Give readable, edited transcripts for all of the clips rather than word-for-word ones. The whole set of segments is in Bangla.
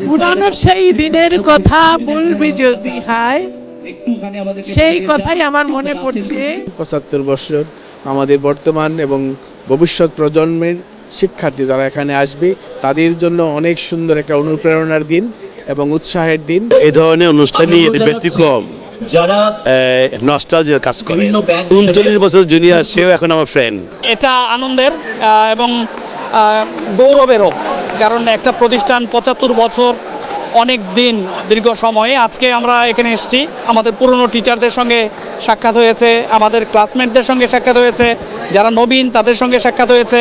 পুরানোর সেই দিনের কথা বলবি যদি হায়, সেই কথাই আমার মনে পড়ছে। ৭৫ বছর আমাদের বর্তমান এবং ভবিষ্যৎ প্রজন্মের শিক্ষার্থী যারা এখানে আসবে তাদের জন্য অনেক সুন্দর একটা অনুপ্রেরণার দিন এবং উৎসাহের দিন। এই ধরনের অনুষ্ঠানই ব্যতিক্রম, যারা নস্টালজিয়ার কাজ করে। ৩৯ বছর জুনিয়র, সেও এখন আমার ফ্রেন্ড। এটা আনন্দের এবং গৌরবেরও, কারণ একটা প্রতিষ্ঠান ৭৫ বছর অনেক দিন, দীর্ঘ সময়ে। আজকে আমরা এখানে এসেছি, আমাদের পুরনো টিচারদের সঙ্গে সাক্ষাৎ হয়েছে, আমাদের ক্লাসমেটদের সঙ্গে সাক্ষাৎ হয়েছে, যারা নবীন তাদের সঙ্গে সাক্ষাৎ হয়েছে।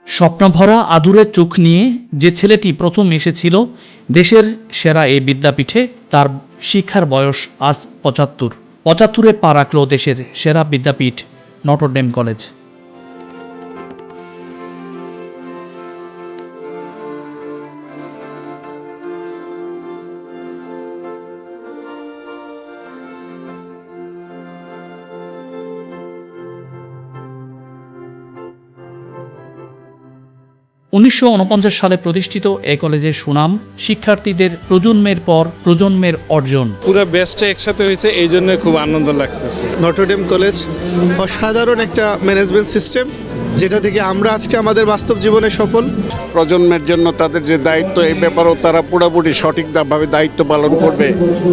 স্বপ্নভরা আদুরের চোখ নিয়ে যে ছেলেটি প্রথম এসেছিল দেশের সেরা এই বিদ্যাপীঠে, তার শিক্ষার বয়স আজ ৭৫। ৭৫-এ পা রাখল দেশের সেরা বিদ্যাপীঠ নটর ডেম কলেজ। '49 সালে প্রতিষ্ঠিত এ কলেজের সুনাম শিক্ষার্থীদের প্রজন্মের পর প্রজন্মের অর্জন। পুরো বেস্টটা একসাথে হয়েছে, এই জন্য খুব আনন্দ লাগতেছে। নটর ডেম কলেজ অসাধারণ একটা ম্যানেজমেন্ট সিস্টেম, যেটা থেকে আমরা আজকে আমাদের বাস্তব জীবনে সফল। প্রজন্মের জন্য তাদের যে দায়িত্ব, এই ব্যাপারেও তারা পুরোপুরি সঠিকভাবে দায়িত্ব পালন করবে,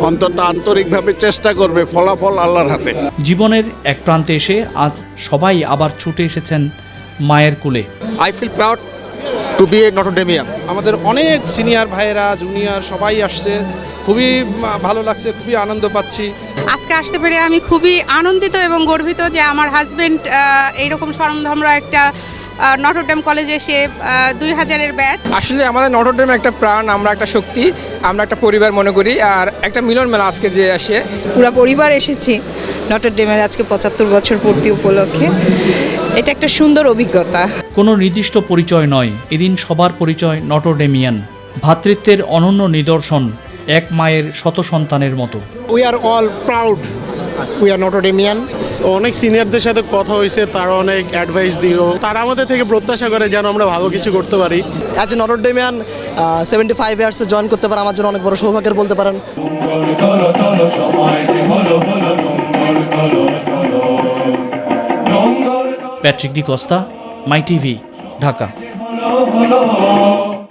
অন্তত আন্তরিকভাবে চেষ্টা করবে। ফলাফল আল্লাহর হাতে। জীবনের এক প্রান্তে এসে আজ সবাই আবার ছুটে এসেছেন মায়ের কোলে। I feel proud to be a Notre Damian. আমাদের অনেক সিনিয়র ভাইয়েরা, জুনিয়র সবাই আসছে, খুবই ভালো লাগছে, খুবই আনন্দ পাচ্ছি। আজকে আসতে পেরে আমি খুবই আনন্দিত এবং গর্বিত যে আমার হাজবেন্ড এইরকম স্বনামধন্য একটা নটর ডেম কলেজে এসে 2000-এর ব্যাচ। আসলে আমাদের নটর ডেম একটা প্রাণ, আমরা একটা শক্তি, আমরা একটা পরিবার মনে করি, আর একটা মিলন মেলা আজকে যে আসে। পুরো পরিবার এসেছি নটর ডেমের আজকে ৭৫ বছর পূর্তি উপলক্ষে। এটা একটা সুন্দর অভিজ্ঞতা। কোনো নির্দিষ্ট পরিচয় নয়, এদিন সবার পরিচয় নটর ডেমিয়ান। ভ্রাতৃত্বের অনন্য নিদর্শন, এক মায়ের শত সন্তানের মতো। We are all proud, we are Notre Damian. অনেক সিনিয়রদের সাথে কথা হয়েছে, তারা অনেক অ্যাডভাইস দিল। তারা আমাদের থেকে প্রত্যাশা করে যেন আমরা ভালো কিছু করতে পারি। অ্যাজ এ নটরডেমিয়ান 75 ইয়ার্সে জয়েন করতে পারা আমার জন্য অনেক বড় সৌভাগ্যের বলতে পারেন। প্যাট্রিক ডি কস্তা, মাই টিভি, ঢাকা।